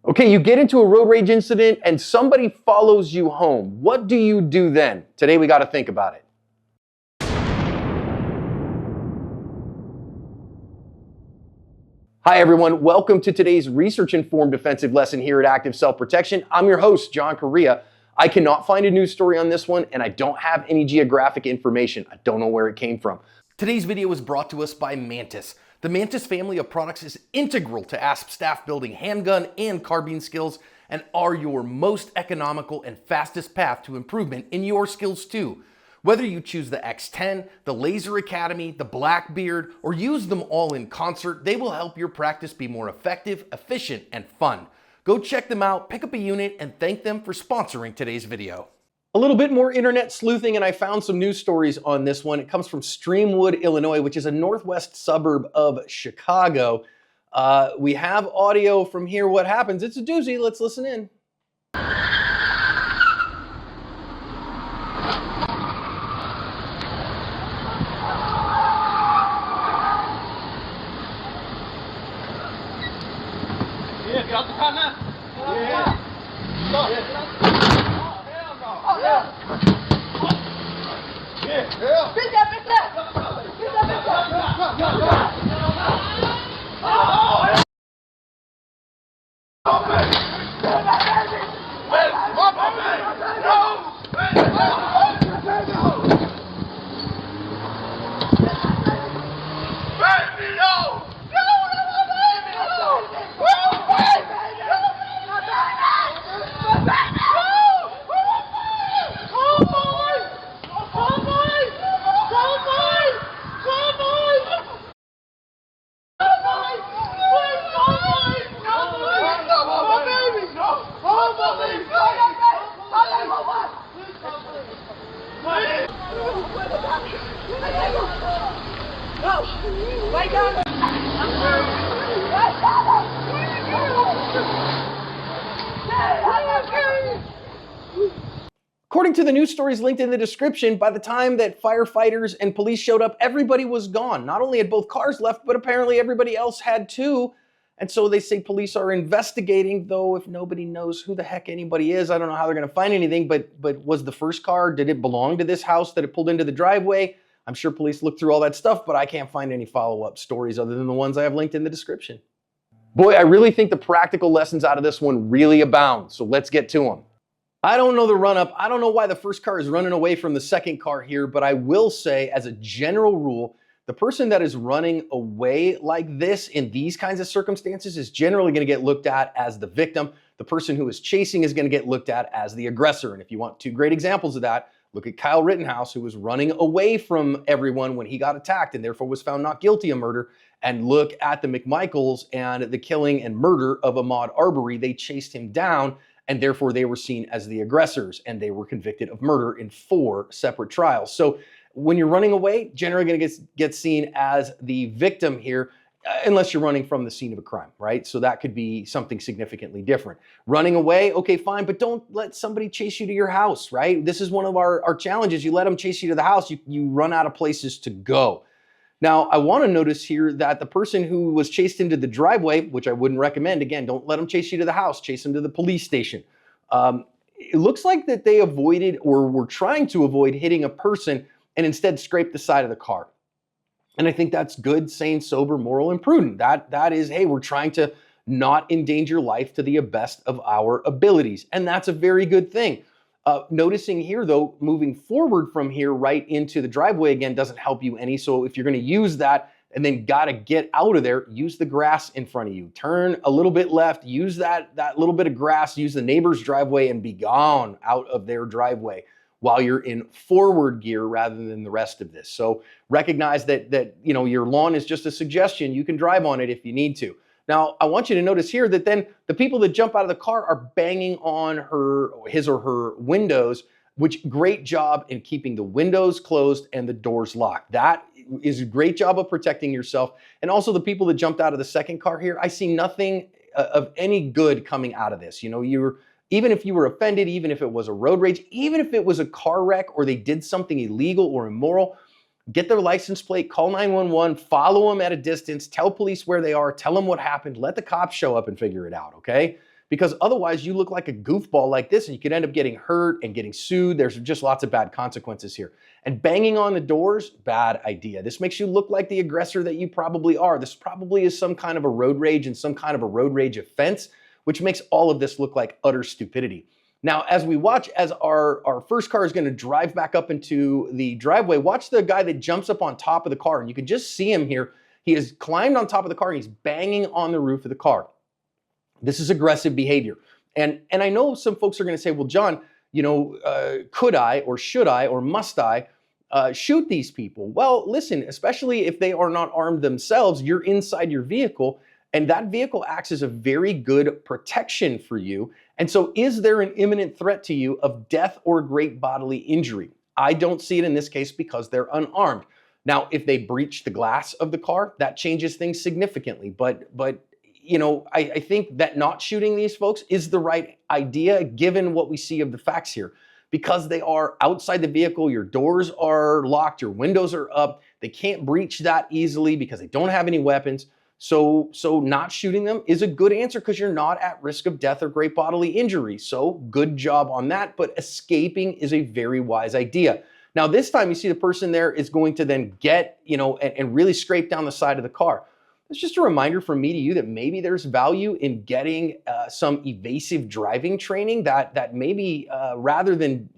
Okay, you get into a road rage incident and somebody follows you home. What do you do then? Today we got to think about it. Hi everyone, welcome to today's research-informed defensive lesson here at Active Self-Protection. I'm your host, John Correa. I cannot find a news story on this one and I don't have any geographic information. I don't know where it came from. Today's video is brought to us by Mantis. The Mantis family of products is integral to ASP staff building handgun and carbine skills and are your most economical and fastest path to improvement in your skills too. Whether you choose the X10, the Laser Academy, the Blackbeard, or use them all in concert, they will help your practice be more effective, efficient, and fun. Go check them out, pick up a unit, and thank them for sponsoring today's video. A little bit more internet sleuthing and I found some news stories on this one. It comes from Streamwood, Illinois, which is a northwest suburb of Chicago. We have audio from here. What happens? It's a doozy. Let's listen in. According to the news stories linked in the description, by the time that firefighters and police showed up, everybody was gone. Not only had both cars left, but apparently everybody else had too. And so they say police are investigating, though if nobody knows who the heck anybody is, I don't know how they're going to find anything. But was the first car, did it belong to this house that it pulled into the driveway? I'm sure police looked through all that stuff, but I can't find any follow-up stories other than the ones I have linked in the description. Boy, I really think the practical lessons out of this one really abound, so let's get to them. I don't know the run-up. I don't know why the first car is running away from the second car here, but I will say, as a general rule, the person that is running away like this in these kinds of circumstances is generally going to get looked at as the victim. The person who is chasing is going to get looked at as the aggressor. And if you want two great examples of that, look at Kyle Rittenhouse, who was running away from everyone when he got attacked and therefore was found not guilty of murder. And look at the McMichaels and the killing and murder of Ahmaud Arbery. They chased him down and therefore they were seen as the aggressors and they were convicted of murder in 4 separate trials. So when you're running away, generally going to get seen as the victim here, unless you're running from the scene of a crime, right? So that could be something significantly different. Running away, okay, fine, but don't let somebody chase you to your house, right? This is one of our challenges. You let them chase you to the house, you run out of places to go. Now, I want to notice here that the person who was chased into the driveway, which I wouldn't recommend, again, don't let them chase you to the house, chase them to the police station. It looks like that they avoided or were trying to avoid hitting a person and instead scraped the side of the car. And I think that's good, sane, sober, moral, and prudent. That is, hey, we're trying to not endanger life to the best of our abilities. And that's a very good thing. Noticing here, though, moving forward from here right into the driveway again doesn't help you any. So if you're going to use that and then got to get out of there, use the grass in front of you. Turn a little bit left, use that little bit of grass, use the neighbor's driveway and be gone out of their driveway while you're in forward gear rather than the rest of this. So recognize that you know, your lawn is just a suggestion. You can drive on it if you need to. Now, I want you to notice here that then the people that jump out of the car are banging on his or her windows, which great job in keeping the windows closed and the doors locked. That is a great job of protecting yourself. And also the people that jumped out of the second car here, I see nothing of any good coming out of this. You know, even if you were offended, even if it was a road rage, even if it was a car wreck or they did something illegal or immoral, get their license plate, call 911, follow them at a distance, tell police where they are, tell them what happened, let the cops show up and figure it out, okay? because otherwise you look like a goofball like this and you could end up getting hurt and getting sued. There's just lots of bad consequences here. And banging on the doors, bad idea. This makes you look like the aggressor that you probably are. This probably is some kind of a road rage and some kind of a road rage offense, which makes all of this look like utter stupidity. Now, as we watch, as our first car is going to drive back up into the driveway, watch the guy that jumps up on top of the car. And you can just see him here. He has climbed on top of the car and he's banging on the roof of the car. This is aggressive behavior. And I know some folks are going to say, well, John, could I or should I or must I shoot these people? Well, listen, especially if they are not armed themselves, you're inside your vehicle and that vehicle acts as a very good protection for you. And so is there an imminent threat to you of death or great bodily injury? I don't see it in this case because they're unarmed. Now, if they breach the glass of the car, that changes things significantly. But I think that not shooting these folks is the right idea given what we see of the facts here. Because they are outside the vehicle, your doors are locked, your windows are up, they can't breach that easily because they don't have any weapons. So not shooting them is a good answer because you're not at risk of death or great bodily injury. So good job on that, but escaping is a very wise idea. Now this time you see the person there is going to then get, and really scrape down the side of the car. It's just a reminder from me to you that maybe there's value in getting some evasive driving training that maybe rather than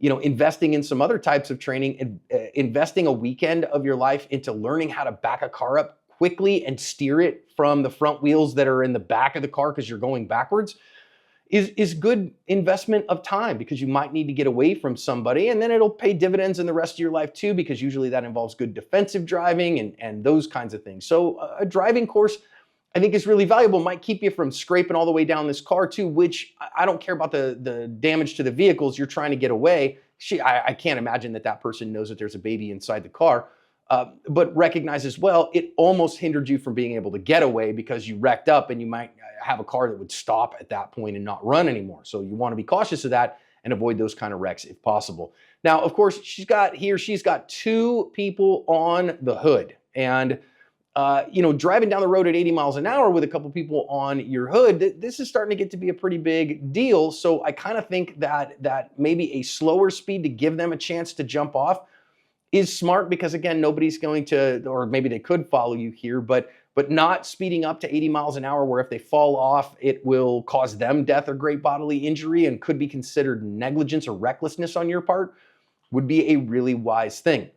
investing in some other types of training, investing a weekend of your life into learning how to back a car up quickly and steer it from the front wheels that are in the back of the car because you're going backwards is good investment of time because you might need to get away from somebody and then it'll pay dividends in the rest of your life too because usually that involves good defensive driving and those kinds of things. So a driving course I think is really valuable, might keep you from scraping all the way down this car too, which I don't care about the damage to the vehicles you're trying to get away. I can't imagine that person knows that there's a baby inside the car. But recognize as well, it almost hindered you from being able to get away because you wrecked up and you might have a car that would stop at that point and not run anymore. So you want to be cautious of that and avoid those kind of wrecks if possible. Now, of course, she's got two people on the hood and, driving down the road at 80 miles an hour with a couple people on your hood, this is starting to get to be a pretty big deal. So I kind of think that maybe a slower speed to give them a chance to jump off is smart because again, nobody's going to, or maybe they could follow you here, but not speeding up to 80 miles an hour where if they fall off, it will cause them death or great bodily injury and could be considered negligence or recklessness on your part would be a really wise thing.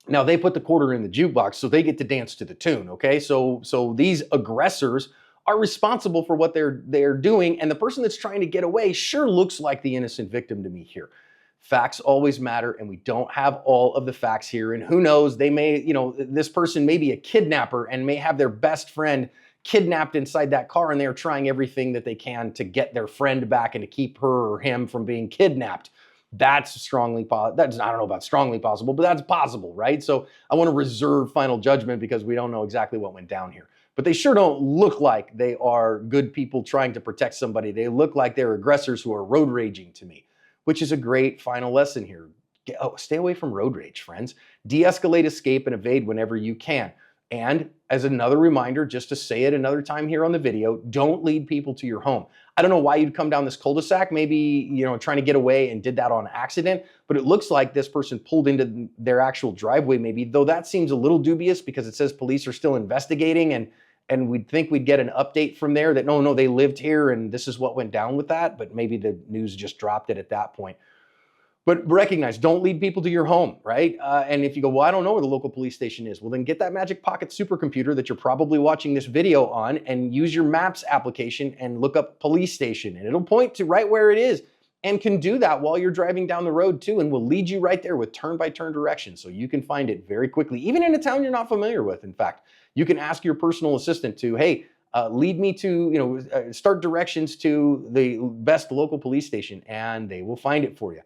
Now they put the quarter in the jukebox, so they get to dance to the tune, okay? So these aggressors are responsible for what they're doing, and the person that's trying to get away sure looks like the innocent victim to me here. Facts always matter, and we don't have all of the facts here. And who knows, they may, this person may be a kidnapper and may have their best friend kidnapped inside that car, and they're trying everything that they can to get their friend back and to keep her or him from being kidnapped. That's strongly possible. I don't know about strongly possible, but that's possible, right? So I want to reserve final judgment because we don't know exactly what went down here. But they sure don't look like they are good people trying to protect somebody. They look like they're aggressors who are road raging to me, which is a great final lesson here. Stay away from road rage, friends. De-escalate, escape, and evade whenever you can. And as another reminder, just to say it another time here on the video, don't lead people to your home. I don't know why you'd come down this cul-de-sac, maybe, trying to get away and did that on accident, but it looks like this person pulled into their actual driveway maybe, though that seems a little dubious because it says police are still investigating and we'd think we'd get an update from there that no, they lived here and this is what went down with that, but maybe the news just dropped it at that point. But recognize, don't lead people to your home, right? And if you go, well, I don't know where the local police station is, well, then get that Magic Pocket supercomputer that you're probably watching this video on and use your Maps application and look up police station. And it'll point to right where it is and can do that while you're driving down the road too and will lead you right there with turn-by-turn directions so you can find it very quickly, even in a town you're not familiar with, in fact. You can ask your personal assistant to, hey, lead me to, start directions to the best local police station, and they will find it for you.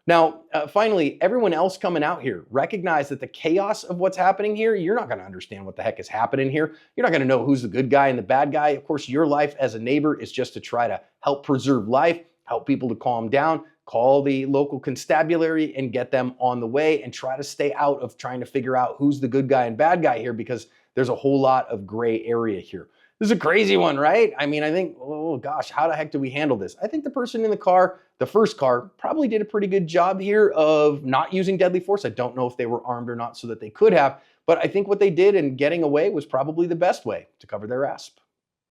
Now, finally, everyone else coming out here, recognize that the chaos of what's happening here, you're not going to understand what the heck is happening here. You're not going to know who's the good guy and the bad guy. Of course, your life as a neighbor is just to try to help preserve life, help people to calm down, call the local constabulary and get them on the way, and try to stay out of trying to figure out who's the good guy and bad guy here because there's a whole lot of gray area here. This is a crazy one, right? I mean, I think, oh gosh, how the heck do we handle this? I think the person in the car, the first car, probably did a pretty good job here of not using deadly force. I don't know if they were armed or not so that they could have, but I think what they did in getting away was probably the best way to cover their ass.